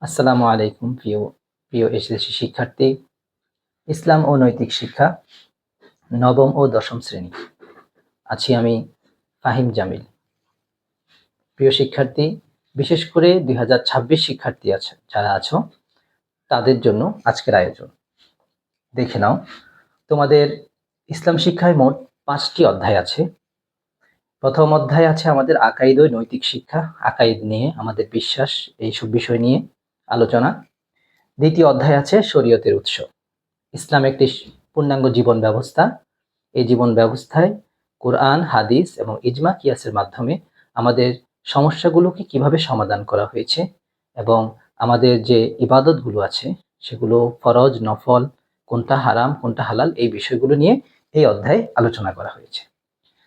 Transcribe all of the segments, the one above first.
আসসালামু আলাইকুম প্রিয় প্রিয় এসএসসি শিক্ষার্থী। ইসলাম ও নৈতিক শিক্ষা নবম ও দশম শ্রেণী। আছি আমি ফাহিম জামিল। প্রিয় শিক্ষার্থী, বিশেষ করে 2026 শিক্ষার্থী যারা আছো তাদের জন্য আজকের আয়োজন। দেখে নাও, তোমাদের ইসলাম শিক্ষায় মোট 5টি অধ্যায় আছে। প্রথম অধ্যায় আছে আমাদের আকাইদ ও নৈতিক শিক্ষা, আকাইদ নিয়ে, আমাদের বিশ্বাস, এইসব বিষয় নিয়ে আলোচনা। দ্বিতীয় অধ্যায় আছে শরীয়তের উৎস। ইসলাম একটি পূর্ণাঙ্গ জীবন ব্যবস্থা। এই জীবন ব্যবস্থায় কোরআন, হাদিস এবং ইজমা কিয়াসের মাধ্যমে আমাদের সমস্যাগুলোকে কিভাবে সমাধান করা হয়েছে এবং আমাদের যে ইবাদতগুলো আছে সেগুলো ফরজ, নফল, কোনটা হারাম, কোনটা হালাল, এই বিষয়গুলো নিয়ে এই অধ্যায়ে আলোচনা করা হয়েছে।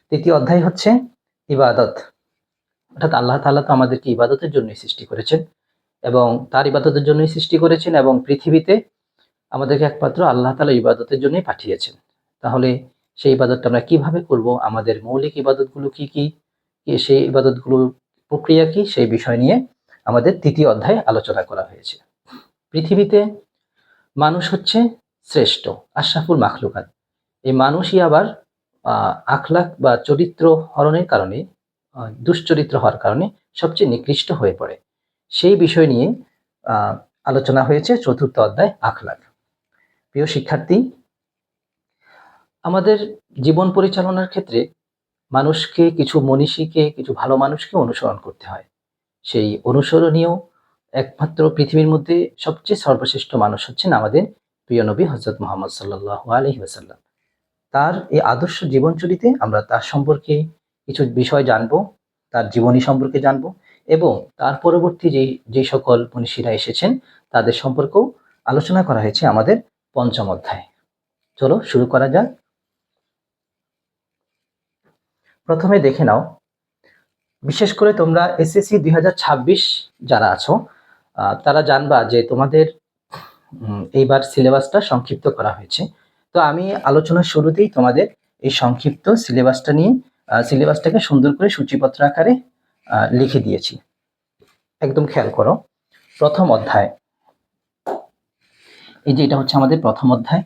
তৃতীয় অধ্যায় হচ্ছে ইবাদত, অর্থাৎ আল্লাহ তাআলা তো আমাদেরকে ইবাদতের জন্যই সৃষ্টি করেছেন এবং তার ইবাদতের জন্যই সৃষ্টি করেছেন এবং পৃথিবীতে আমাদেরকে একমাত্র আল্লাহ তাআলা ইবাদতের জন্যই পাঠিয়েছেন। তাহলে সেই ইবাদতটা আমরা কিভাবে করব, আমাদের মৌলিক ইবাদতগুলো কি কি, সেই ইবাদতগুলোর প্রক্রিয়া কি, সেই বিষয় নিয়ে আমাদের তৃতীয় অধ্যায়ে আলোচনা করা হয়েছে। পৃথিবীতে মানুষ হচ্ছে শ্রেষ্ঠ, আশরাফুল মাখলুকাত। এই মানুষই আবার আখলাক বা চরিত্র হরণের কারণে, দুশ্চরিত্র হওয়ার কারণে সবচেয়ে নিকৃষ্ট হয়ে পড়ে। সেই বিষয় নিয়ে আলোচনা হয়েছে চতুর্থ অধ্যায় আখলাক। প্রিয় শিক্ষার্থী, আমাদের জীবন পরিচালনার ক্ষেত্রে মানুষকে, কিছু মনীষীকে, কিছু ভালো মানুষকে অনুসরণ করতে হয়। সেই অনুসরণীয় একমাত্র পৃথিবীর মধ্যে সবচেয়ে সর্বশ্রেষ্ঠ মানুষ হচ্ছেন আমাদের প্রিয় নবী হযরত মুহাম্মদ সাল্লাল্লাহু আলাইহি ওয়াসাল্লাম। তার এই আদর্শ জীবনচরিতে আমরা তার সম্পর্কে কিছু বিষয় জানবো, তার জীবনী সম্পর্কে জানবো এবং তার পরবর্তী যে সকল মনীষীরা এসেছেন তাদের সম্পর্কেও আলোচনা করা হয়েছে আমাদের পঞ্চম অধ্যায়ে। চলো শুরু করা যাক। প্রথমে দেখে নাও, বিশেষ করে তোমরা এসএসসি 2026 যারা আছো তারা জানবা যে তোমাদের এইবার সিলেবাসটা সংক্ষিপ্ত করা হয়েছে। তো আমি আলোচনার শুরুতেই তোমাদের এই সংক্ষিপ্ত সিলেবাসটা নিয়ে সিলেবাসটাকে সুন্দর করে সূচিপত্র আকারে লিখে দিয়েছি। একদম খেয়াল করো, প্রথম অধ্যায়, এই যে এটা হচ্ছে আমাদের প্রথম অধ্যায়।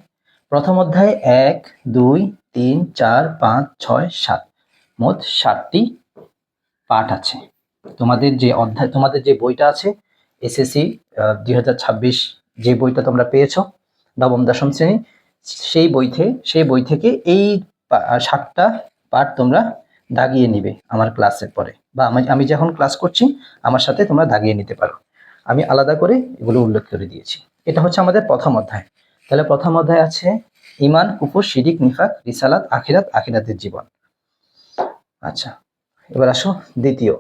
প্রথম অধ্যায়ে 1, 2, 3, 4, 5, 6, 7 মোট 7টি পাঠ আছে। তোমাদের যে অধ্যায়, তোমাদের যে বইটা আছে এসএসসি 2026, যে বইটা তোমরা পেয়েছো নবম দশম শ্রেণী, সেই বই থেকে এই 7টা পাঠ তোমরা দাগিয়ে নিবে আমার ক্লাসের পরে, বা আমি যখন ক্লাস করছি আমার সাথে তোমরা দাগিয়ে নিতে পারো। আমি আলাদা করে এগুলো উল্লেখ করে দিয়েছি। এটা হচ্ছে আমাদের প্রথম অধ্যায়। তাহলে প্রথম অধ্যায় আছে ঈমান, কুফর, শিরিক, নিফাক, রিসালাত, আখিরাত, আখিরাতের জীবন। আচ্ছা, এবার আসো দ্বিতীয়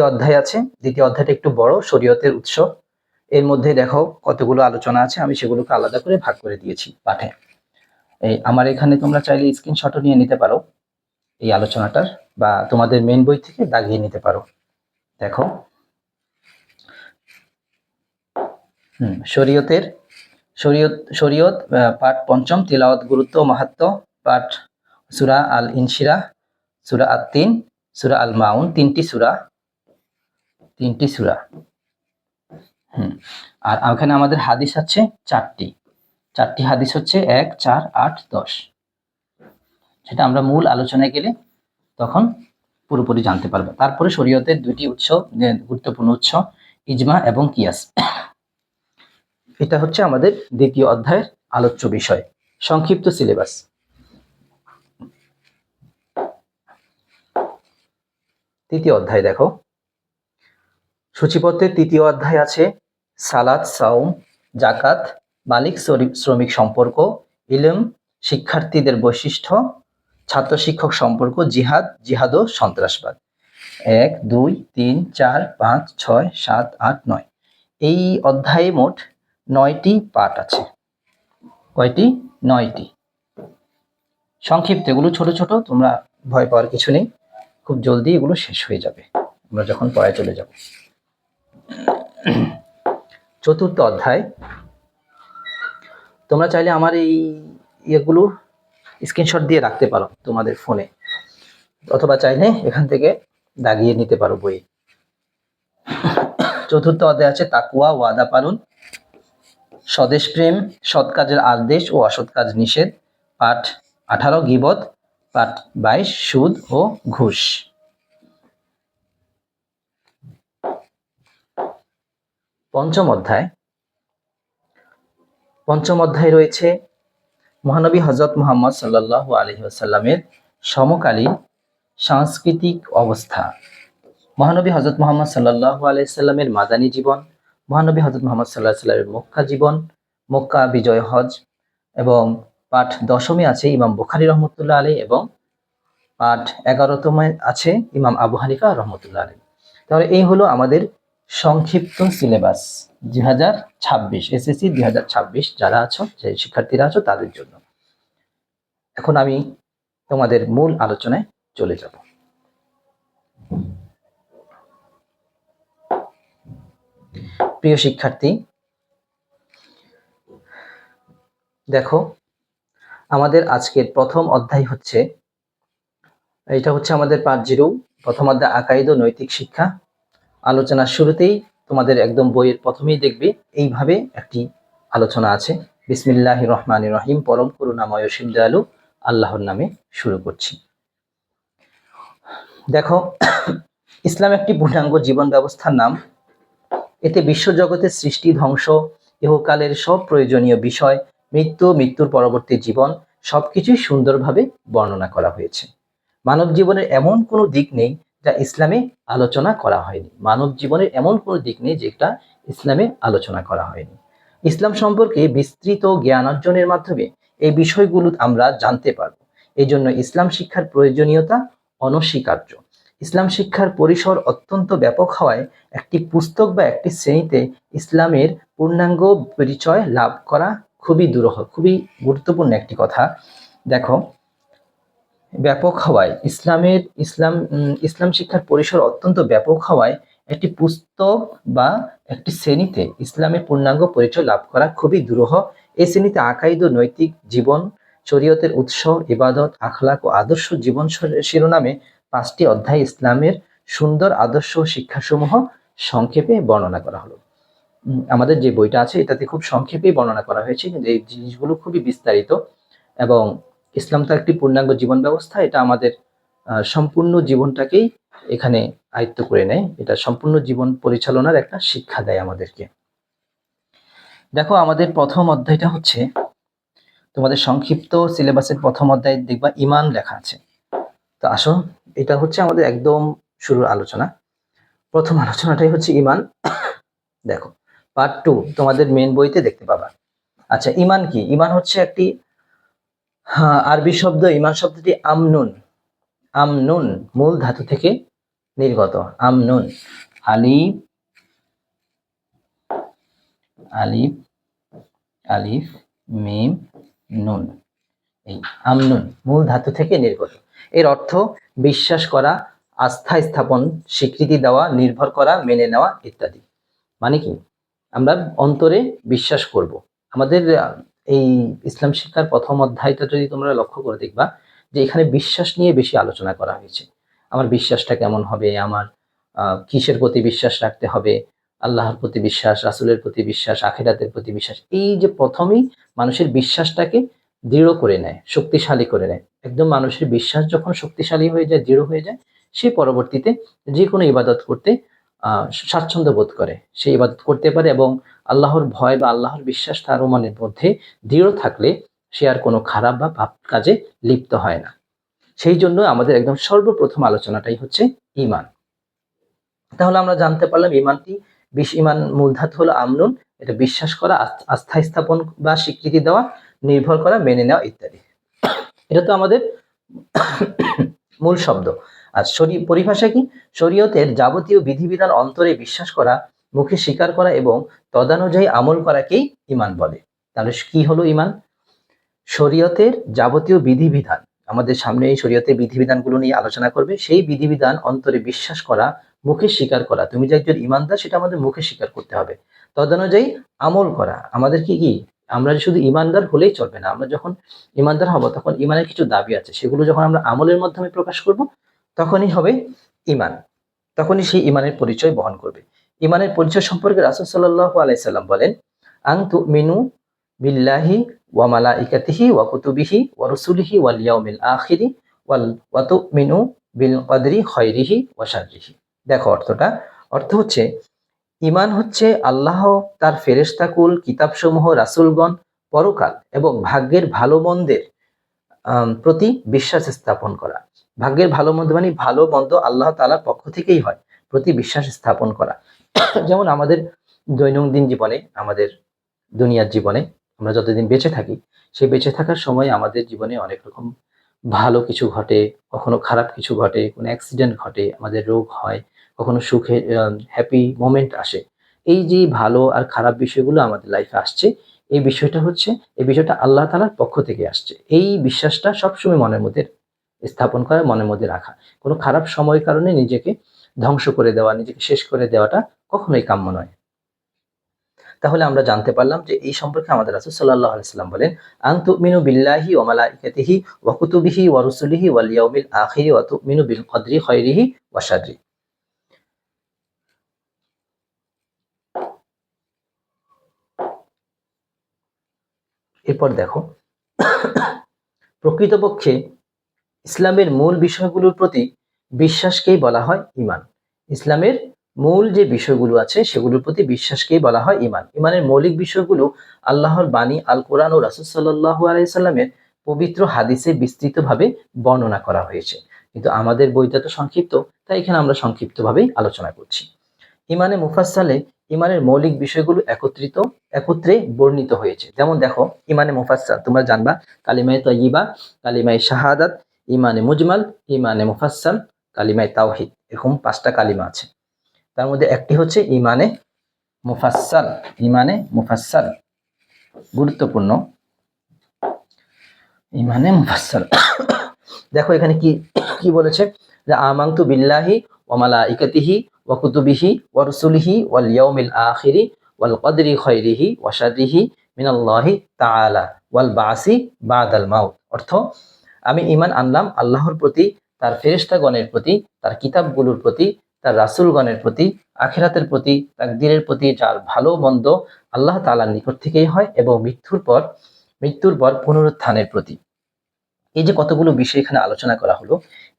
অধ্যায় আছে। দ্বিতীয় অধ্যায়টা একটু বড়, শরীয়তের উৎস। এর মধ্যে দেখো কতগুলো আলোচনা আছে, আমি সেগুলোকে আলাদা করে ভাগ করে দিয়েছি পাঠে। এই আমার এখানে তোমরা চাইলে স্ক্রিনশটও নিয়ে নিতে পারো এই আলোচনাটার, বা তোমাদের মেন বই থেকে দাগিয়ে নিতে পারো। দেখো, শরীয়ত পাঠ পঞ্চম, তিলাওয়াত, গুরুত্ব, মাহাত্ম্য। পাঠ সূরা আল ইনশিরাহ, সূরা আত-তিন, সূরা আল মাউন। তিনটি সূরা। আর ওখানে আমাদের হাদিস আছে চারটি হাদিস হচ্ছে 1, 4, 8, 10। সেটা আমরা মূল আলোচনায় গেলে তখন পুরোপুরি জানতে পারবে। তারপরে শরীয়তের দুটি উৎস, গুরুত্বপূর্ণ উৎস, ইজমা এবং কিয়াস। এটা হচ্ছে আমাদের দ্বিতীয় অধ্যায়ের আলোচ্য বিষয়, সংক্ষিপ্ত সিলেবাস। তৃতীয় অধ্যায় দেখো, সূচিপত্রের তৃতীয় অধ্যায় আছে সালাত, সাওম, জাকাত, মালিক শ্রমিক সম্পর্ক, ইলম, শিক্ষার্থীদের বৈশিষ্ট্য, ছাত্র শিক্ষক সম্পর্ক, জিহাদ ও সন্ত্রাসবাদ। 1, 2, 3, 4, 5, 6, 7, 8, 9। এই অধ্যায়ে মোট 9টি পাঠ আছে। কয়টি? 9টি। সংক্ষিপ্ত, এগুলো ছোট ছোট, তোমরা ভয় পাওয়ার কিছু নেই, খুব জলদি এগুলো শেষ হয়ে যাবে আমরা যখন পড়ায় চলে যাব। চতুর্থ অধ্যায়, তোমরা চাইলে আমার এই ইয়েগুলো স্ক্রিনশট দিয়ে রাখতে পারো তোমাদের ফোনে, অথবা চাইলে এখান থেকে দাগিয়ে নিতে পারো বই। চতুর্থ অধ্যায় আছে তাকওয়া, ওয়াদা পালন, স্বদেশ প্রেম, সৎ কাজের আদেশ ও অসৎ কাজ নিষেধ। পাঠ 18 গীবত। পাঠ 22 সুদ ও ঘুষ। পঞ্চম অধ্যায় রয়েছে মহানবী হযরত মুহাম্মদ সাল্লাল্লাহু আলাইহি ওয়াসাল্লামের সমকালীন সাংস্কৃতিক অবস্থা, মহানবী হযরত মুহাম্মদ সাল্লাল্লাহু আলাইহি সাল্লামের মাদানী জীবন, মহানবী হযরত মুহাম্মদ সাল্লাল্লাহু আলাইহি সাল্লামের মক্কা জীবন, মক্কা বিজয় হজ। এবং পাঠ 10মে আছে ইমাম বুখারী রহমতুল্লাহ আলাইহি এবং পাঠ 11তমে আছে ইমাম আবু হানিফা রহমতুল্লাহ আলাইহি। তাহলে এই হলো আমাদের সংক্ষিপ্ত সিলেবাস 2026 এসএসসি 2026 যারা আছো, যে শিক্ষার্থীরা আছো তাদের জন্য। এখন আমি তোমাদের মূল আলোচনায় চলে যাব। প্রিয় শিক্ষার্থী, দেখো আমাদের আজকের প্রথম অধ্যায় হচ্ছে, এটা হচ্ছে আমাদের পার্ট 0, প্রথম অধ্যায় আকাইদ ও নৈতিক শিক্ষা। আলোচনার শুরুতেই তোমাদের একদম বইয়ের প্রথমেই দেখবে এইভাবে একটি আলোচনা আছে, বিসমিল্লাহির রহমানির রহিম, পরম করুণাময় অসীম দয়ালু আল্লাহর নামে শুরু করছি। দেখো, ইসলাম একটি পূর্ণাঙ্গ জীবন ব্যবস্থার নাম। এতে বিশ্বজগতের সৃষ্টি, ধ্বংস, ইহকালের সব প্রয়োজনীয় বিষয়, মৃত্যুর পরবর্তী জীবন সবকিছুই সুন্দরভাবে বর্ণনা করা হয়েছে। মানব জীবনের এমন কোনো দিক নেই যা ইসলামে আলোচনা করা হয়নি। মানব জীবনের এমন কোনো দিক নেই যেটা ইসলামে আলোচনা করা হয়নি। ইসলাম সম্পর্কে বিস্তৃত জ্ঞান অর্জনের মাধ্যমে এই বিষয়গুলো আমরা জানতে পারব। এই জন্য ইসলাম শিক্ষার প্রয়োজনীয়তা অনস্বীকার্য। ইসলাম শিক্ষার পরিসর অত্যন্ত ব্যাপক হওয়ায় একটি পুস্তক বা একটি শ্রেণীতে ইসলামের পূর্ণাঙ্গ পরিচয় লাভ করা খুবই দুরূহ, খুবই গুরুত্বপূর্ণ একটি কথা। দেখো, ব্যাপক হওয়ায় ইসলাম শিক্ষার পরিসর অত্যন্ত ব্যাপক হওয়ায় একটি পুস্তক বা একটি শ্রেণীতে ইসলামের পূর্ণাঙ্গ পরিচয় লাভ করা খুবই দুরূহ। এই শ্রেণীতে আকাইদ ও নৈতিক জীবন, শরীয়তের উৎস, ইবাদত, আখলাক ও আদর্শ জীবন শিরোনামে 5টি অধ্যায় ইসলামের সুন্দর আদর্শ শিক্ষাসমূহ সংক্ষেপে বর্ণনা করা হলো। আমাদের যে বইটা আছে এটাতে খুব সংক্ষেপে বর্ণনা করা হয়েছে, কিন্তু এই জিনিসগুলো খুবই বিস্তারিত। এবং ইসলাম তো একটি পূর্ণাঙ্গ জীবন ব্যবস্থা, এটা আমাদের সম্পূর্ণ জীবনটাকেই এখানে আয়ত্ত করে নেয়। এটা সম্পূর্ণ জীবন পরিচালনার একটা শিক্ষা দেয় আমাদেরকে। দেখো, আমাদের প্রথম অধ্যায়টা হচ্ছে, তোমাদের সংক্ষিপ্ত সিলেবাসের প্রথম অধ্যায় দেখবা ঈমান লেখা আছে। তো আসো, এটা হচ্ছে আমাদের একদম শুরুর আলোচনা। প্রথম আলোচনাটাই হচ্ছে ঈমান। দেখো, পার্ট 2 তোমাদের মেন বইতে দেখতে পাবা। আচ্ছা, ঈমান কি? ঈমান হচ্ছে একটি আরবি শব্দ। ঈমান শব্দটি আমনুন মূল ধাতু থেকে নির্গত। আমনুন, আলিফ আলিফ আলিফ মিম নুন, এই আমনুন মূল ধাতু থেকে নির্গত। এর অর্থ বিশ্বাস করা, আস্থা স্থাপন, স্বীকৃতি দেওয়া, নির্ভর করা, মেনে নেওয়া ইত্যাদি। মানে কি? আমরা অন্তরে বিশ্বাস করব। আমাদের এই ইসলাম শিক্ষার প্রথম অধ্যায়টা যদি তোমরা লক্ষ্য করে দেখবা যে এখানে বিশ্বাস নিয়ে বেশি আলোচনা করা হয়েছে। আমার বিশ্বাসটা কেমন হবে, আমার কিসের প্রতি বিশ্বাস রাখতে হবে, আল্লাহর প্রতি বিশ্বাস, রাসূলের প্রতি বিশ্বাস, আখিরাতের প্রতি বিশ্বাস। এই যে প্রথমেই মানুষের বিশ্বাসটাকে দৃঢ় করে নেয়, শক্তিশালী করে নেয়। একদম মানুষের বিশ্বাস যখন শক্তিশালী হয়ে যায়, দৃঢ় হয়ে যায়, সে পরবর্তীতে যে কোনো ইবাদত করতে স্বাচ্ছন্দ্য বোধ করে, সে ইবাদত করতে পারে। এবং আল্লাহর ভয় বা আল্লাহর বিশ্বাস তার মনের মধ্যে দৃঢ় থাকলে সে আর কোনো খারাপ বা পাপ কাজে লিপ্ত হয় না। সেই জন্য আমাদের একদম সর্বপ্রথম আলোচনাটাই হচ্ছে ঈমান। তাহলে আমরা জানতে পারলাম ঈমান মূল ধাতু হলো আমনুন, এটা বিশ্বাস করা, আস্থা স্থাপন বা স্বীকৃতি দেওয়া, নির্ভর করা, মেনে নেওয়া ইত্যাদি। এটা তো আমাদের মূল শব্দ। আর পরিভাষা কি? শরীয়তের যাবতীয় বিধিবিধান অন্তরে বিশ্বাস করা, মুখে স্বীকার করা এবং তদানুযায়ী আমল করাকেই ঈমান বলে। তাহলে কি হলো ঈমান? শরীয়তের যাবতীয় বিধিবিধান, আমাদের সামনে এই শরীয়তের বিধিবিধানগুলো নিয়ে আলোচনা করবে, সেই বিধিবিধান অন্তরে বিশ্বাস করা, মুখে স্বীকার করা। তুমি যে একজন ঈমানদার সেটা আমাদের মুখে স্বীকার করতে হবে। তদানুযায়ী আমল করা, আমাদের কি আমরা শুধু ঈমানদার হলেই চলবে না। আমরা যখন ঈমানদার হব তখন ঈমানের কিছু দাবি আছে, সেগুলো যখন আমরা আমলের মাধ্যমে প্রকাশ করব তখনই হবে ঈমান, তখনই সেই ঈমানের পরিচয় বহন করবে। ইমানের পরিচয় সম্পর্কে রাসূল সাল্লাল্লাহু আলাইহি সাল্লাম বলেন, আন তুমিনু বিল্লাহি ওয়া মালাইকাতিহি ওয়া কুতুবিহি ওয়া রুসুলিহি ওয়াল ইয়াউমিল আখিরি ওয়া তুমিনু বিল কদরি খায়রিহি ওয়া শাররিহি। দেখো অর্থ হচ্ছে ঈমান হচ্ছে আল্লাহ, তার ফেরেশতাকুল, কিতাবসমূহ, রাসূলগণ, পরকাল এবং ভাগ্যের ভালো মন্দের প্রতি বিশ্বাস স্থাপন করা। ভাগ্যের ভালো মন্দ মানে ভালো মন্দ আল্লাহ তাআলার পক্ষ থেকেই হয়, প্রতি বিশ্বাস স্থাপন করা। যেমন আমাদের দৈনন্দিন জীবনে, আমাদের দুনিয়ার জীবনে আমরা যতদিন বেঁচে থাকি, সেই বেঁচে থাকার সময় আমাদের জীবনে অনেক রকম ভালো কিছু ঘটে, কখনো খারাপ কিছু ঘটে, কোনো অ্যাক্সিডেন্ট ঘটে, আমাদের রোগ হয়, কখনো সুখের হ্যাপি মোমেন্ট আসে। এই যে ভালো আর খারাপ বিষয়গুলো আমাদের লাইফে আসছে, এই বিষয়টা আল্লাহ তাআলার পক্ষ থেকে আসছে। এই বিশ্বাসটা সবসময় মনের মধ্যে স্থাপন করা, মনের মধ্যে রাখা। কোনো খারাপ সময়ের কারণে নিজেকে ধ্বংস করে দেওয়া, নিজেকে শেষ করে দেওয়াটা কখনোই কাম্য নয়। তাহলে আমরা জানতে পারলাম যে এই সম্পর্কে আমাদের রাসূল সাল্লাল্লাহু আলাইহি ওয়াসাল্লাম বলেন, আন তুমিনু বিল্লাহি ওয়া মালাইকাতিহি ওয়া কুতুবিহি ওয়া রুসুলিহি ওয়াল ইয়াউমিল আখিরি ওয়া তুমিনু বিল কদরি খায়রিহি ওয়া শাররিহি। এরপর দেখো, প্রকৃতপক্ষে ইসলামের মূল বিষয়গুলোর প্রতি বিশ্বাসকেই বলা হয় ঈমান। ইসলামের মূল যে বিষয়গুলো আছে সেগুলোর প্রতি বিশ্বাসকেই বলা হয় ঈমান। ঈমানের মৌলিক বিষয়গুলো আল্লাহর বাণী আল কোরআন ও রাসূল সাল্লাল্লাহু আলাইহি সাল্লামের পবিত্র হাদিসে বিস্তৃতভাবে বর্ণনা করা হয়েছে। কিন্তু আমাদের বইটা তো সংক্ষিপ্ত, তাই এখানে আমরা সংক্ষিপ্তভাবেই আলোচনা করছি। ঈমানে মুফাসসালে ঈমানের মৌলিক বিষয়গুলো একত্রে বর্ণিত হয়েছে। যেমন দেখো, ঈমানে মুফাসসাল তোমরা জানবা কালিমায়ে তাইয়্যিবা, কালিমায়ে শাহাদাত, ঈমানে মুজমাল, ঈমানে মুফাসসাল, কালিমায়ে তাওহীদ। এরকম 5টা কালিমা আছে। তার মধ্যে একটি হচ্ছে ঈমানে মুফাসসাল। ঈমানে মুফাসসাল গুরুত্বপূর্ণ। ঈমানে মুফাসসাল দেখো এখানে কি কি বলেছে, যে আমানতু বিল্লাহি ওয়া মালাইকাতিহি ওয়া কুতুবিহি ওয়া রুসুলিহি ওয়াল ইয়াউমিল আখিরি ওয়াল কদরি খায়রিহি ওয়া শাররিহি মিনাল্লাহি তাআলা ওয়াল বাসি বাদাল মাউত। অর্থ, আমি ঈমান আনলাম আল্লাহর প্রতি, তার ফেরেশতাগণের প্রতি, তার কিতাবগুলোর প্রতি, তার রাসূলগণের প্রতি, আখিরাতের প্রতি, তাকদীরের প্রতি, যার ভালো মন্দ আল্লাহ তাআলার নিকট থেকেই হয়, এবং মৃত্যুর পর পুনরুত্থানের প্রতি। এই যে কতগুলো বিষয় এখানে আলোচনা করা হলো,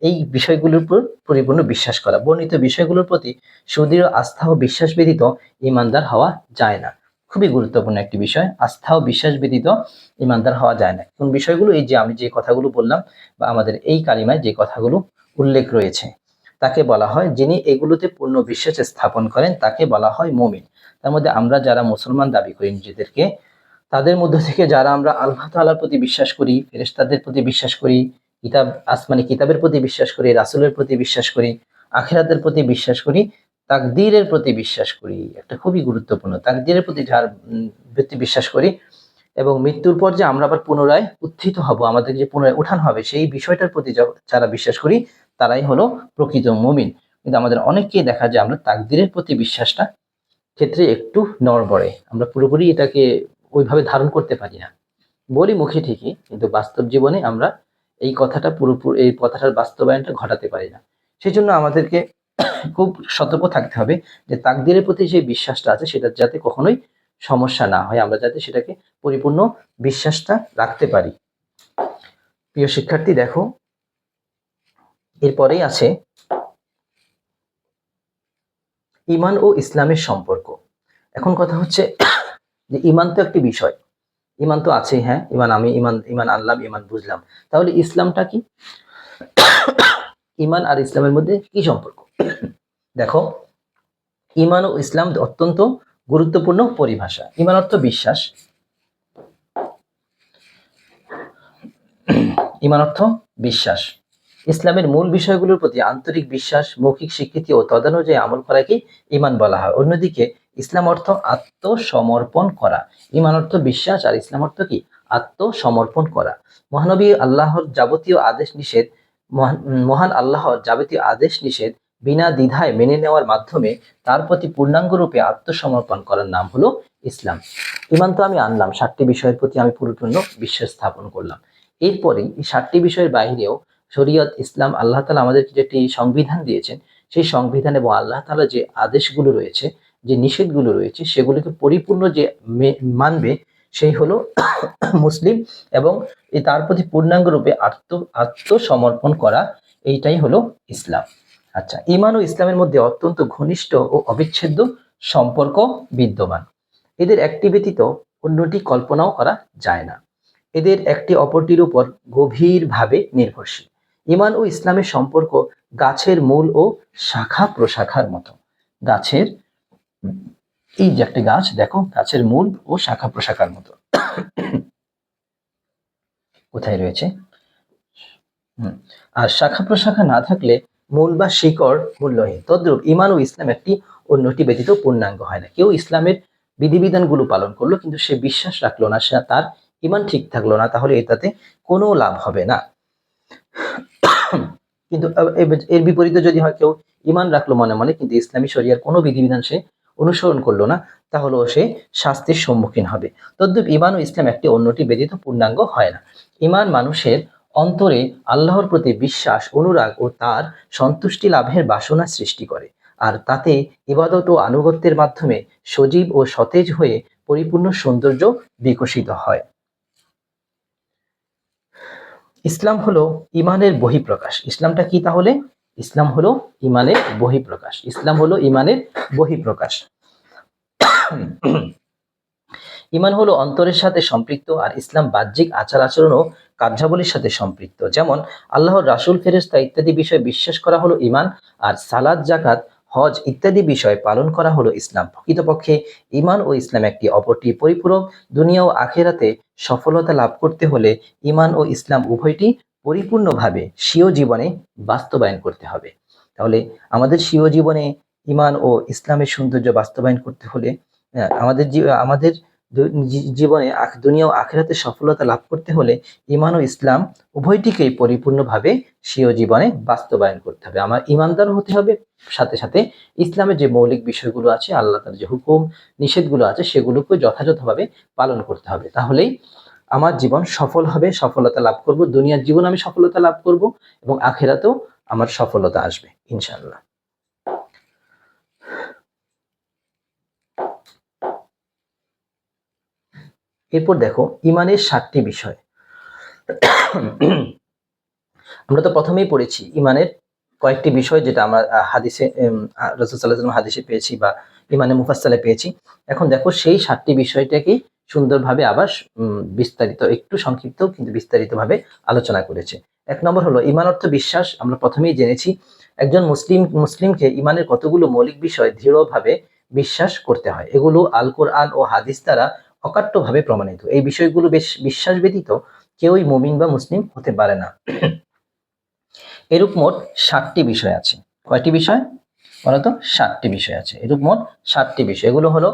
এই বিষয়গুলোর উপর পরিপূর্ণ বিশ্বাস করা। বর্ণিত বিষয়গুলোর প্রতি সুদৃঢ় আস্থা ও বিশ্বাস ব্যতীত ঈমানদার হওয়া যায় না। খুবই গুরুত্বপূর্ণ একটি বিষয়, আস্থা ও বিশ্বাস ব্যতীত ঈমানদার হওয়া যায় না। কোন বিষয়গুলো? এই যে আমি যে কথাগুলো বললাম, বা আমাদের এই কালিমায় যে কথাগুলো উল্লেখ রয়েছে, তাকে বলা হয়, যিনি এগুলোতে পূর্ণ বিশ্বাস স্থাপন করেন তাকে বলা হয় মুমিন। তার মধ্যে আমরা যারা মুসলমান দাবি করি নিজেদেরকে, তাদের মধ্য থেকে যারা আমরা আল্লাহ তাআলার প্রতি বিশ্বাস করি, ফেরেশতাদের প্রতি বিশ্বাস করি, আসমানি কিতাবের প্রতি বিশ্বাস করি, রাসূলের প্রতি বিশ্বাস করি, আখিরাতের প্রতি বিশ্বাস করি, তাকদীরের প্রতি বিশ্বাস করি, একটা খুবই গুরুত্বপূর্ণ, তাকদীরের প্রতি প্রতি বিশ্বাস করি, এবং মৃত্যুর পর যে আমরা আবার পুনরায় উত্থিত হব, আমাদের যে পুনরায় উঠান হবে, সেই বিষয়টার প্রতি যারা বিশ্বাস করি তারাই হলো প্রকৃত মুমিন। কিন্তু আমাদের অনেককেই দেখা যায় আমরা তাকদীরের প্রতি বিশ্বাসটা ক্ষেত্রে একটু নড়বড়ে, আমরা পুরোপুরি এটাকে ওইভাবে ধারণ করতে পারি না। বলি মুখে ঠিকই, কিন্তু বাস্তব জীবনে আমরা এই কথাটার বাস্তবায়নটা ঘটাতে পারি না। সেই জন্য আমাদেরকে খুব সতর্ক থাকতে হবে যে তাকদীরের প্রতি যে বিশ্বাসটা আছে সেটা যাতে কখনোই সমস্যা না হয়, আমরা যাতে সেটাকে পরিপূর্ণ বিশ্বাসটা রাখতে পারি। প্রিয় শিক্ষার্থী, দেখো এরপরেই আছে ঈমান ও ইসলামের সম্পর্ক। এখন কথা হচ্ছে যে ঈমান তো একটি বিষয়, ঈমান তো আছেই, হ্যাঁ, ঈমান আনলাম, ঈমান বুঝলাম, তাহলে ইসলামটা কি? ঈমান আর ইসলামের মধ্যে কি সম্পর্ক? দেখো, ঈমান ও ইসলাম অত্যন্ত গুরুত্বপূর্ণ পরিভাষা। ঈমান অর্থ বিশ্বাস, ঈমান অর্থ বিশ্বাস। ইসলামের মূল বিষয়গুলোর প্রতি আন্তরিক বিশ্বাস, মৌখিক স্বীকৃতি ও তদানুযায়ী আমল করাকে ঈমান বলা হয়। অন্যদিকে ইসলাম অর্থ আত্মসমর্পণ করা। ঈমান অর্থ বিশ্বাস, আর ইসলাম অর্থ কি? আত্মসমর্পণ করা। মহান আল্লাহর যাবতীয় আদেশ নিষেধ বিনা দ্বিধায় মেনে নেওয়ার মাধ্যমে তার প্রতি পূর্ণাঙ্গ রূপে আত্মসমর্পণ করার নাম হলো ইসলাম। ঈমান তো আমি আনলাম, 7টি বিষয়ের প্রতি আমি পরিপূর্ণ বিশ্বাস স্থাপন করলাম। এরপরে এই 7টি বিষয়ের বাহিরেও শরীয়ত, ইসলাম, আল্লাহ তাআলা আমাদেরকে যেটি সংবিধান দিয়েছেন, সেই সংবিধান এবং আল্লাহ তাআলা যে আদেশগুলো রয়েছে, যে নিষেধগুলো রয়েছে সেগুলোকে পরিপূর্ণ যে মানবে সেই হলো মুসলিম, এবং তার প্রতি পূর্ণাঙ্গ রূপে আত্মসমর্পণ করা, এইটাই হলো ইসলাম। আচ্ছা, ঈমান ও ইসলামের মধ্যে অত্যন্ত ঘনিষ্ঠ ও অবিচ্ছেদ্য সম্পর্ক বিদ্যমান। এদের একটি ব্যতীত অন্যটি কল্পনাও করা যায় না। এদের একটি অপরটির উপর গভীরভাবে নির্ভরশীল। ঈমান ও ইসলামের সম্পর্ক গাছের মূল ও শাখা প্রশাখার মতো। গাছের, এই যে একটা গাছ দেখো, গাছের মূল ও শাখা প্রশাখার মতো। কোথায় রয়েছে? আর শাখা প্রশাখা না থাকলে মূল বা শিকড় মূল্যহীন। তদ্রূপ ঈমান ও ইসলাম একটি অন্যটি ব্যতীত পূর্ণাঙ্গ হয় না। কেউ ইসলামের বিধিবিধানগুলো পালন করলো কিন্তু সে বিশ্বাস রাখলো না, সে তার ঈমান ঠিক থাকলো না, তাহলে এটাতে কোনো লাভ হবে না। কিন্তু এর বিপরীতে যদি হয় কেউ ঈমান রাখলো মনে মনে কিন্তু ইসলামী শরিয়ার কোনো বিধিবিধান সে অনুসরণ করলো না, তাহলেও সে শাস্তির সম্মুখীন হবে। তদ্রূপ ঈমান ও ইসলাম একটি অন্যটি ব্যতীত পূর্ণাঙ্গ হয় না। ঈমান মানুষের অন্তরে আল্লাহর প্রতি বিশ্বাস, অনুরাগ ও তার সন্তুষ্টি লাভের বাসনা সৃষ্টি করে, আর তাতে ইবাদত ও আনুগত্যের মাধ্যমে সজীব ও সতেজ হয়ে পরিপূর্ণ সৌন্দর্য বিকশিত হয়। ইসলাম হলো ঈমানের বহিঃপ্রকাশ। ইসলামটা কি তাহলে? ইসলাম হলো ঈমানের বহিঃপ্রকাশ। ইসলাম হলো ঈমানের বহিঃপ্রকাশ। ঈমান হলো অন্তরের সাথে সম্পৃক্ত, আর ইসলাম বাহ্যিক আচার আচরণ ও কার্যাবলীর সাথে সম্পৃক্ত। যেমন আল্লাহর রাসূল, ফেরেশতা ইত্যাদি বিষয়ে বিশ্বাস করা হলো ঈমান, আর সালাত, যাকাত, হজ ইত্যাদি বিষয় পালন করা হলো ইসলাম। প্রকৃতপক্ষে ঈমান ও ইসলাম একটি অপরটি পরিপূরক। দুনিয়া ও আখিরাতে সফলতা লাভ করতে হলে ঈমান ও ইসলাম উভয়টি পরিপূর্ণভাবে স্বীয় জীবনে বাস্তবায়ন করতে হবে। তাহলে আমাদের স্বীয় জীবনে ঈমান ও ইসলামের সৌন্দর্য বাস্তবায়ন করতে হলে আমাদের জীবনে দুনিয়া ও আখিরাতে সফলতা লাভ করতে হলে ঈমান ও ইসলাম উভয়টিকেই পরিপূর্ণভাবে স্বীয় জীবনে বাস্তবায়ন করতে হবে। আমার ঈমানদার হতে হবে, সাথে সাথে ইসলামের যে মৌলিক বিষয়গুলো আছে, আল্লাহ তাআলার যে হুকুম নিষেধগুলো আছে, সেগুলোকে যথাযথভাবে পালন করতে হবে। তাহলেই আমার জীবন সফল হবে, সফলতা লাভ করব। দুনিয়ার জীবন আমি সফলতা লাভ করব এবং আখিরাতেও আমার সফলতা আসবে ইনশাআল্লাহ। এরপর দেখো ঈমানের 7টি বিষয়। আমরা তো প্রথমেই পড়েছি ঈমানের কয়েকটি বিষয়, যেটা আমরা হাদিসে রাসূল সাল্লাল্লাহু আলাইহি ওয়াসাল্লাম হাদিসে পেয়েছি বা ঈমানে মুফাসসালে পেয়েছি। এখন দেখো সেই 7টি বিষয়টাকে সুন্দরভাবে আবার বিস্তারিত, একটু সংক্ষিপ্ত কিন্তু বিস্তারিতভাবে আলোচনা করেছে। 1 নম্বর হলো ঈমান অর্থ বিশ্বাস। আমরা প্রথমেই জেনেছি একজন মুসলিমকে ঈমানের কতগুলো মৌলিক বিষয় দৃঢ়ভাবে বিশ্বাস করতে হয়। এগুলো আল কোরআন ও হাদিস দ্বারা অকাট্যভাবে প্রমাণিত। এই বিষয়গুলো বিশ্বাস ব্যতীত কেউই মুমিন বা মুসলিম হতে পারে না। এরূপ মোট 7টি বিষয় আছে। কয়টি বিষয় বলতো? 7টি বিষয় আছে। এরূপ মোট 7টি বিষয়। এগুলো হলো: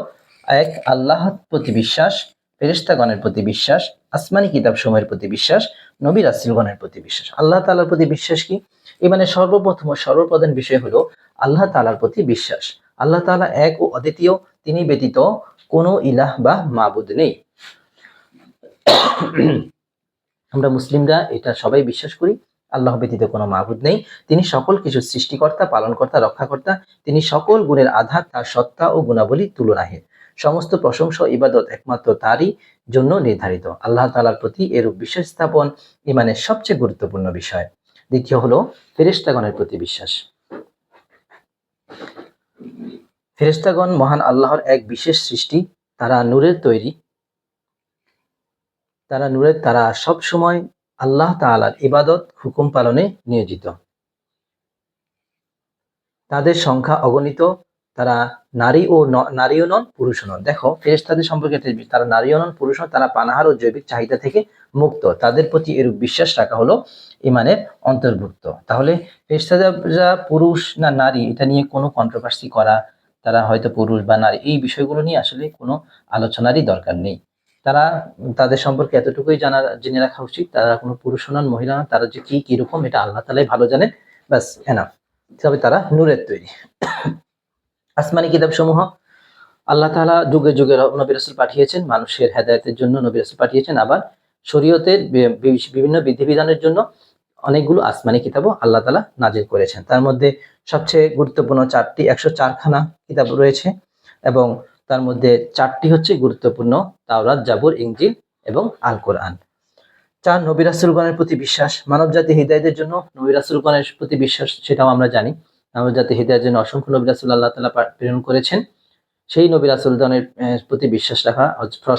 1, আল্লাহর প্রতি বিশ্বাস, ফেরেশতাগণের প্রতি বিশ্বাস, আসমানি কিতাব সমূহের প্রতি বিশ্বাস, নবী রাসূলগণের প্রতি বিশ্বাস। আল্লাহ তাআলার প্রতি বিশ্বাস কি? মানে সর্বপ্রথম ও সর্বপ্রধান বিষয় হলো আল্লাহ তাআলার প্রতি বিশ্বাস। আল্লাহ তাআলা এক ও অদ্বিতীয়, তিনি ব্যতীত কোনো ইলাহ বা মাবুদ নেই। আমরা মুসলিমরা এটা সবাই বিশ্বাস করি, আল্লাহ ব্যতীত কোনো মাবুদ নেই। তিনি সকল কিছু সৃষ্টিকর্তা, পালনকর্তা, রক্ষাকর্তা। তিনি সকল গুণের আধার, তার সত্তা ও গুণাবলী তুলনাহীন। সমস্ত প্রশংসা ও ইবাদত একমাত্র তারই জন্য নির্ধারিত। আল্লাহ তাআলার প্রতি এরূপ বিশ্বাস স্থাপন ঈমানের সবচেয়ে গুরুত্বপূর্ণ বিষয়। দ্বিতীয় হলো ফেরেশতাগণের প্রতি বিশ্বাস। ফেরেশতাগণ মহান আল্লাহর এক বিশেষ সৃষ্টি। তারা নূরের তৈরি। তারা সব সময় আল্লাহ তাআলার ইবাদত হুকুম পালনে নিয়োজিত। তাদের সংখ্যা অগণিত। তারা নারীও নন, পুরুষও নন। দেখো ফেরেশতাদের সম্পর্কে তারা নারীও নন, পুরুষ নন। তারা পানাহার ও জৈবিক চাহিদা থেকে মুক্ত। তাদের প্রতি এরূপ বিশ্বাস রাখা হলো ঈমানের অন্তর্ভুক্ত। তাহলে ফেরেশতারা পুরুষ না নারী, এটা নিয়ে কোনো কন্ট্রোভার্সি করা, তারা হয়তো পুরুষ বা নারী, এই বিষয়গুলো নিয়ে আসলে কোনো আলোচনারই দরকার নেই। তাদের সম্পর্কে এতটুকুই জেনে রাখা উচিত, তারা কোনো পুরুষ নন, মহিলা নন। তারা যে কিরকম এটা আল্লাহ তাআলাই ভালো জানেন, ব্যাস এনাফ। তবে তারা নূরের তৈরি। আসমানি কিতাব সমূহ আল্লাহ তাআলা যুগে যুগে নবী রাসূল পাঠিয়েছেন, মানুষের হেদায়েতের জন্য নবী রাসূল পাঠিয়েছেন। আবার শরীয়তের বিভিন্ন বিধিবিধানের জন্য অনেকগুলো আসমানি কিতাবও আল্লাহ তাআলা নাজিল করেছেন। তার মধ্যে সবচেয়ে গুরুত্বপূর্ণ 104খানা কিতাব রয়েছে। এবং তার মধ্যে 4টি হচ্ছে গুরুত্বপূর্ণ, তাওরাত, জাবুর, ইনজিল এবং আল কোরআন। 4 নবী রাসূলগণের প্রতি বিশ্বাস। মানব জাতি হিদায়াতের জন্য নবী রাসূলগণের প্রতি বিশ্বাস, সেটাও আমরা জানি। মানব জাতি হিদায়াতের জন্য অসংখ্য নবী রাসূল আল্লাহ তাআলা প্রেরণ করেছেন। সেই নবী রাসূলগণের প্রতি বিশ্বাস রাখা।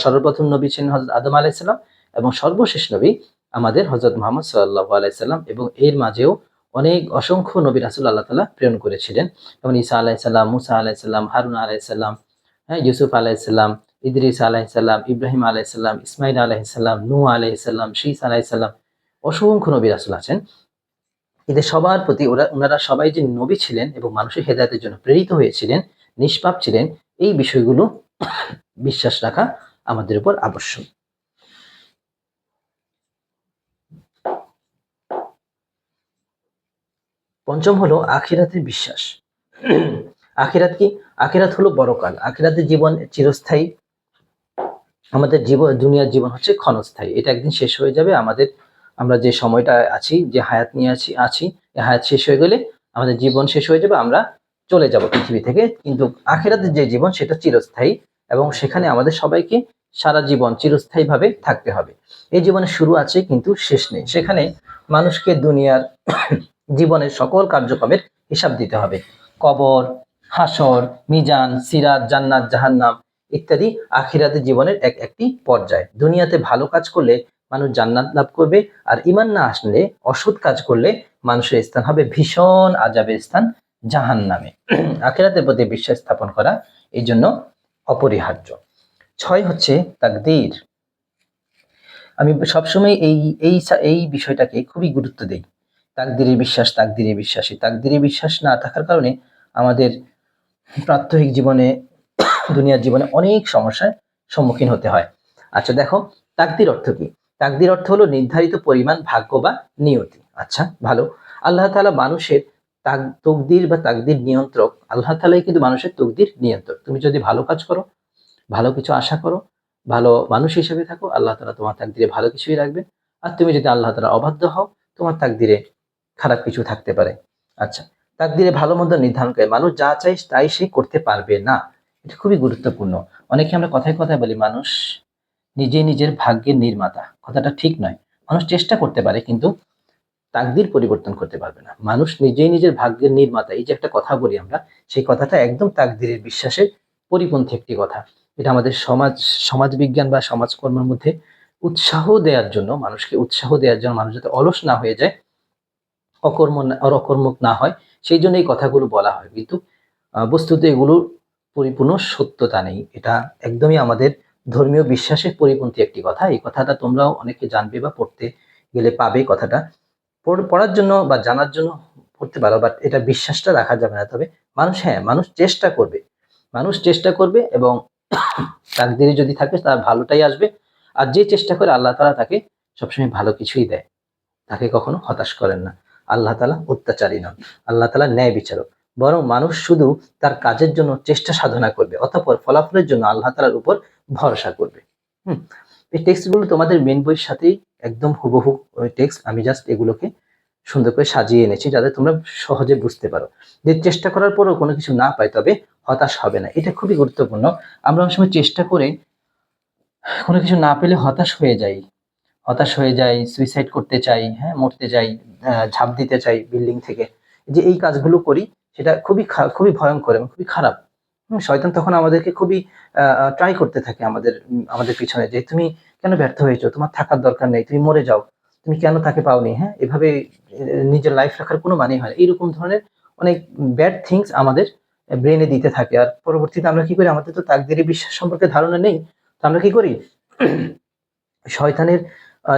সর্বপ্রথম নবী ছিলেন হযরত আদম আলাইহিস সালাম এবং সর্বশেষ নবী আমাদের হযরত মুহাম্মদ সাল্লাল্লাহু আলাইহি সাল্লাম, এবং এর মাঝেও অসংখ্য নবী রাসূল আল্লাহ তাআলা প্রেরণ করেছিলেন, যেমন ঈসা আলাইহিস সালাম, মুসা আলাইহিস সালাম, হারুন আলাইহিস সালাম, ইউসুফ আলাইহিস সালাম, ইদ্রিস আলাইহিস সালাম, ইব্রাহিম আলাইহিস সালাম, ইসমাঈল আলাইহিস সালাম, নূহ আলাইহিস সালাম, শীস আলাইহিস সালাম। অসংখ্য নবী রাসূল আছেন। এদের সবার প্রতি ওনারা সবাই যে নবী ছিলেন এবং মানুষের হেদায়েতের জন্য প্রেরিত হয়েছিলেন, নিষ্পাপ ছিলেন, এই বিষয়গুলো বিশ্বাস রাখা আমাদের উপর আবশ্যক। পঞ্চম হলো আখিরাতের বিশ্বাস। আখিরাত কি? আখিরাত হলো বড়কাল। আখিরাতের জীবন চিরস্থায়ী। আমাদের জীবন, দুনিয়ার জীবন হচ্ছে ক্ষণস্থায়ী। এটা একদিন শেষ হয়ে যাবে। আমরা যে সময়টা আছি, যে হায়াত নিয়ে আছি, এই হায়াত শেষ হয়ে গেলে আমাদের জীবন শেষ হয়ে যাবে, আমরা চলে যাব পৃথিবী থেকে। কিন্তু আখিরাতের যে জীবন সেটা চিরস্থায়ী, এবং সেখানে আমাদের সবাইকে সারা জীবন চিরস্থায়ীভাবে থাকতে হবে। এই জীবনের শুরু আছে কিন্তু শেষ নেই। সেখানে মানুষকে দুনিয়ার জীবনের সকল কার্যক্রমের হিসাব দিতে হবে। কবর, হাসর, মিজান, সিরাত, জান্নাত, জাহান্নাম ইত্যাদি আখিরাতের জীবনের একটি পর্যায়। দুনিয়াতে ভালো কাজ করলে মানুষ জান্নাত লাভ করবে, আর ঈমান না আসলে, অসৎ কাজ করলে মানুষের স্থান হবে ভীষণ আযাবের স্থান, জাহান্নামে। আখিরাতের প্রতি বিশ্বাস স্থাপন করা এই জন্য অপরিহার্য। 6 হচ্ছে তাকদীর। আমি সবসময় এই বিষয়টাকে খুবই গুরুত্ব দেই। তাকদীরের বিশ্বাস, তাকদীরের বিশ্বাস। এই তাকদীরের বিশ্বাস না থাকার কারণে আমাদের প্রাত্যহিক জীবনে, দুনিয়ার জীবনে অনেক সমস্যার সম্মুখীন হতে হয়। আচ্ছা দেখো, তাকদীর অর্থ কি? তাকদীর অর্থ হলো নির্ধারিত পরিমাণ, ভাগ্য বা নিয়তি। আচ্ছা ভালো। আল্লাহ তাআলা মানুষের তকদির বা তাকদীর নিয়ন্ত্রক। আল্লাহ তাআলাই কিন্তু মানুষের তকদির নিয়ন্ত্রক। তুমি যদি ভালো কাজ করো, ভালো কিছু আশা করো, ভালো মানুষ হিসেবে থাকো, আল্লাহ তাআলা তোমার তাকদীরে ভালো কিছুই রাখবেন। আর তুমি যদি আল্লাহ তাআলা অবাধ্য হও, তোমার তাকদীরে খারাপ কিছু থাকতে পারে। আচ্ছা, তাকদীরে ভালো মন্দ নির্ধারণ করে। মানুষ যা চায় তাই সে করতে পারবে না। এটা খুবই গুরুত্বপূর্ণ। অনেকে আমরা কথায় কথায় বলি মানুষ নিজেই নিজের ভাগ্যের নির্মাতা। কথাটা ঠিক নয়। মানুষ চেষ্টা করতে পারে কিন্তু তাকদীর পরিবর্তন করতে পারবে না। মানুষ নিজেই নিজের ভাগ্যের নির্মাতা, এই যে একটা কথা বলি আমরা, সেই কথাটা একদম তাকদীরের বিশ্বাসের পরিপন্থী একটি কথা। এটা আমাদের সমাজবিজ্ঞান বা সমাজকর্মের মধ্যে উৎসাহ দেওয়ার জন্য, মানুষকে উৎসাহ দেওয়ার জন্য, মানুষ যাতে অলস না হয়ে যায়, অকর্মক না হয়, সেই জন্য এই কথাগুলো বলা হয়। কিন্তু বস্তুত এগুলোর পরিপূর্ণ সত্যতা নেই। এটা একদমই আমাদের ধর্মীয় বিশ্বাসের পরিপন্থী একটি কথা। এই কথাটা তোমরাও অনেকে জানবে বা পড়তে গেলে পাবে। কথাটা পড়ার জন্য বা জানার জন্য পড়তে পারো, বাট এটা বিশ্বাসটা রাখা যাবে না। তবে মানুষ চেষ্টা করবে, মানুষ চেষ্টা করবে, এবং তাকদীরে যদি থাকে তার ভালোটাই আসবে। আর যে চেষ্টা করে আল্লাহ তাআলা তাকে সবসময় ভালো কিছুই দেয়, তাকে কখনো হতাশ করেন না। আল্লাহ তাআলা অত্যাচারী নন, আল্লাহ তাআলা ন্যায় বিচারক। বরং মানুষ শুধু তার কাজের জন্য চেষ্টা সাধনা করবে, অতঃপর ফলাফলের জন্য আল্লাহ তাআলার উপর ভরসা করবে। এই টেক্সটগুলো তোমাদের মেন বইয়ের সাথেই একদম হুবহু ওই টেক্সট। আমি জাস্ট এগুলোকে সুন্দর করে সাজিয়ে এনেছি যাতে তোমরা সহজে বুঝতে পারো। যে চেষ্টা করার পরেও কোনো কিছু না পাই, তবে হতাশ হবে না। এটা খুবই গুরুত্বপূর্ণ। আমরা অনেক সময় চেষ্টা করে কোনো কিছু না পেলে হতাশ হয়ে যাই, সুইসাইড করতে চাই, হ্যাঁ, মরতে যাই, ঝাঁপ দিতে চাই বিল্ডিং থেকে। যে এই কাজগুলো করি, সেটা খুবই ভয়ঙ্কর এবং খুবই খারাপ। শয়তান তখন আমাদেরকে খুবই ট্রাই করতে থাকে আমাদের পিছনে, যে তুমি কেন ব্যর্থ হয়েছো, তোমার থাকার দরকার নেই, তুমি মরে যাও, তুমি কেন তাকে পাওনি, হ্যাঁ, এভাবে নিজের লাইফ রাখার কোনো মানেই হয় না। এইরকম ধরনের অনেক ব্যাড থিংস আমাদের ব্রেনে দিতে থাকে। আর পরবর্তীতে আমরা কি করি, আমাদের তো তাকদীরে বিশ্বাস সম্পর্কে ধারণা নেই, তো আমরা কি করি, শয়তানের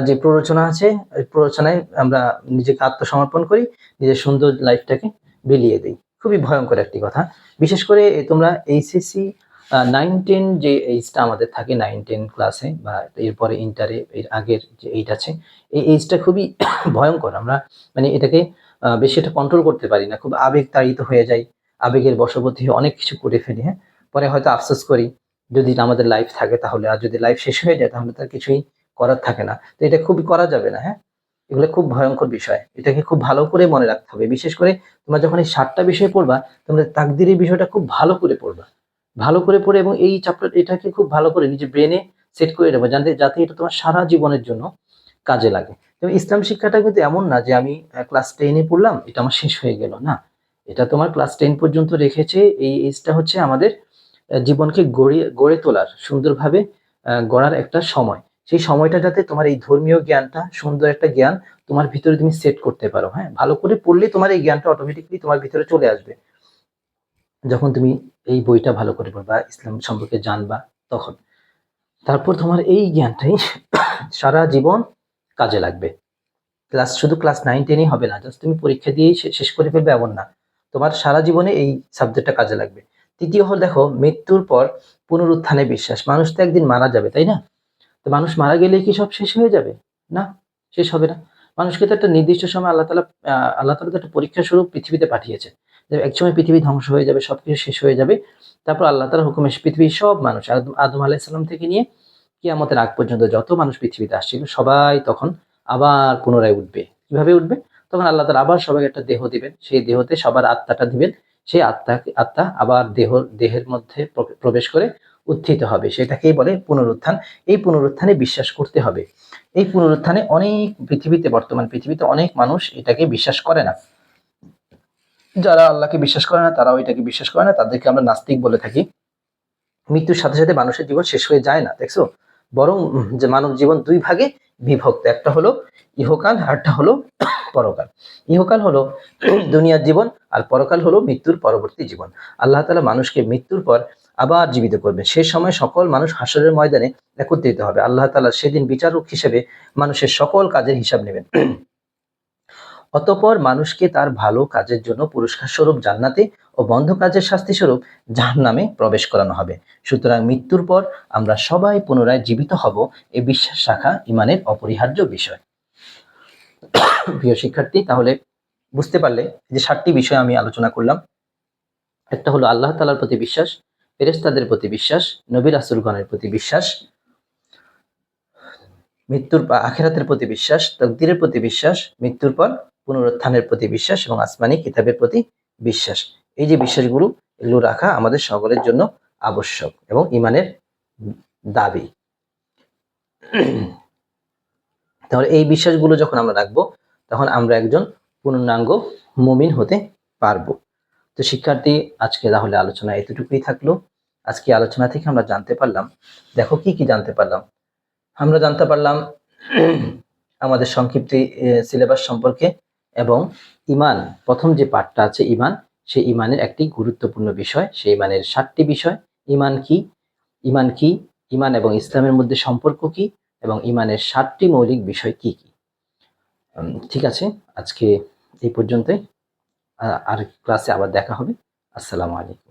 যে প্ররোচনা আছে, ওই প্ররোচনায় আমরা নিজেকে আত্মসমর্পণ করি, নিজের সুন্দর লাইফটাকে বিলিয়ে দিই। খুবই ভয়ঙ্কর একটি কথা। বিশেষ করে তোমরা এইচএসসি 9-10 যে এইজটা আমাদের থাকে, 9-10 ক্লাসে বা এরপরে ইন্টারে, এর আগের যে এইজ আছে, এই এইজটা খুবই ভয়ঙ্কর। আমরা মানে এটাকে বেশি এটা কন্ট্রোল করতে পারি না, খুব আবেগ তাড়িত হয়ে যাই, আবেগের বশবর্তী হয়ে অনেক কিছু করে ফেলি। হ্যাঁ, পরে হয়তো আফসোস করি যদি আমাদের লাইফ থাকে তাহলে, আর যদি লাইফ শেষ হয়ে যায় তাহলে তার কিছুই করার থাকে না। তো এটা খুবই করা যাবে না। হ্যাঁ, এগুলো খুব ভয়ঙ্কর বিষয়। এটাকে খুব ভালো করে মনে রাখতে হবে। বিশেষ করে তোমরা যখন এই 7টা বিষয় পড়বা, তোমরা তাকদীরের বিষয়টা খুব ভালো করে পড়বা। ভালো করে পড়ে এবং এই চ্যাপ্টার এটাকে খুব ভালো করে নিজের ব্রেনে সেট করে নেবো, যাতে যাতে এটা তোমার সারা জীবনের জন্য কাজে লাগে। এবং ইসলাম শিক্ষাটা কিন্তু এমন না যে আমি ক্লাস 10-এ পড়লাম, এটা আমার শেষ হয়ে গেল না। এটা তোমার ক্লাস 10 পর্যন্ত রেখেছে। এই এজটা হচ্ছে আমাদের জীবনকে গড়ে তোলার, সুন্দরভাবে গড়ার একটা সময়। সেই সময়টা যাতে তোমার এই ধর্মীয় জ্ঞানটা, সুন্দর একটা জ্ঞান তোমার ভিতরে তুমি সেট করতে পারো। হ্যাঁ, ভালো করে পড়লে তোমার এই জ্ঞানটা অটোমেটিক্যালি তোমার ভিতরে চলে আসবে। যখন তুমি এই বইটা ভালো করে পড়বা, ইসলাম সম্পর্কে জানবা, তখন তারপর তোমার এই জ্ঞানটাই সারা জীবন কাজে লাগবে। শুধু ক্লাস 9-10-ই হবে না, জাস্ট তুমি পরীক্ষা দিয়েই শেষ করে ফেলবে এমন না। তোমার সারা জীবনে এই সাবজেক্টটা কাজে লাগবে। তৃতীয় হল, দেখো, মৃত্যুর পর পুনরুত্থানে বিশ্বাস। মানুষ তো একদিন মারা যাবে, তাই না? তো মানুষ মারা গেলে কি সব শেষ হয়ে যাবে? না, শেষ হবে না। মানুষকে তো একটা নির্দিষ্ট সময় আল্লাহ তাআলা তো একটা পরীক্ষা স্বরূপ পৃথিবীতে পাঠিয়েছে। যে একসময় পৃথিবী ধ্বংস হয়ে যাবে, সবকিছু শেষ হয়ে যাবে। তারপর আল্লাহ তাআলার হুকুমে পৃথিবীর সব মানুষ, আদম আলাইহিস সালাম থেকে নিয়ে কিয়ামতের আগ পর্যন্ত যত মানুষ পৃথিবীতে আসছিল, সবাই তখন আবার পুনরায় উঠবে। কিভাবে উঠবে? তখন আল্লাহ তাআলা আবার সবাইকে একটা দেহ দিবেন। সেই দেহতে সবার আত্মাটা দিবেন। সেই আত্মা আবার দেহের মধ্যে প্রবেশ করে উত্থিত হবে। সেটাকেই বলে পুনরুত্থান। এই পুনরুত্থানে বিশ্বাস করতে হবে। এই পুনরুত্থানে বর্তমান পৃথিবীতে অনেক মানুষ এটাকে বিশ্বাস করে না। যারা আল্লাহকে বিশ্বাস করে না, তারাও এটাকে বিশ্বাস করে না, তাদেরকে আমরা নাস্তিক বলে থাকি। মৃত্যুর সাথে সাথে মানুষের জীবন শেষ হয়ে যায় না, দেখছো? বরং যে মানব জীবন দুই ভাগে বিভক্ত। একটা হলো ইহকাল, আরটা হলো পরকাল। ইহকাল হলো দুনিয়ার জীবন, আর পরকাল হলো মৃত্যুর পরবর্তী জীবন। আল্লাহ তাআলা মানুষকে মৃত্যুর পর আবার জীবিত করবেন। সে সময় সকল মানুষ হাসরের ময়দানে একত্রিত হবে। আল্লাহ তাআলা সেদিন বিচারক হিসেবে মানুষের সকল কাজের হিসাব নেবেন। অতঃপর মানুষকে তার ভালো কাজের জন্য পুরস্কার স্বরূপ জান্নাতে ও বন্ধ কাজের শাস্তি স্বরূপ জাহান্নামে প্রবেশ করানো হবে। সুতরাং মৃত্যুর পর আমরা সবাই পুনরায় জীবিত হব, এ বিশ্বাস রাখা ঈমানের অপরিহার্য বিষয়। প্রিয় শিক্ষার্থী, তাহলে বুঝতে পারলে যে 7টি বিষয় আমি আলোচনা করলাম। একটা হলো আল্লাহ তাআলার প্রতি বিশ্বাস, ফেরেশতাদের প্রতি বিশ্বাস, নবী রাসূলগণের প্রতি বিশ্বাস, আখিরাতের প্রতি বিশ্বাস, তাকদীরের প্রতি বিশ্বাস, মৃত্যুর পর পুনরুত্থানের প্রতি বিশ্বাস এবং আসমানি কিতাবের প্রতি বিশ্বাস। এই যে বিশ্বাসগুলো, এগুলো রাখা আমাদের সকলের জন্য আবশ্যক এবং ঈমানের দাবি। তাহলে এই বিশ্বাসগুলো যখন আমরা রাখবো, তখন আমরা একজন পূর্ণাঙ্গ মুমিন হতে পারবো। তো শিক্ষার্থী, আজকে তাহলে আলোচনা এতটুকুই থাকলো। আজকে আলোচনা থেকে আমরা জানতে পারলাম, দেখো কি কি জানতে পারলাম। আমরা জানতে পারলাম আমাদের সংক্ষিপ্ত সিলেবাস সম্পর্কে, এবং ঈমান, প্রথম যে পার্টটা আছে ঈমান, সেই ঈমানের একটি গুরুত্বপূর্ণ বিষয়। সেই ঈমানের 7টি বিষয়। ঈমান কি, ঈমান কি, ঈমান এবং ইসলামের মধ্যে সম্পর্ক কি, এবং ঈমানের 7টি মৌলিক বিষয় কি কি। ঠিক আছে, আজকে এই পর্যন্তই। আর ক্লাসে আবার দেখা হবে। আসসালামু আলাইকুম।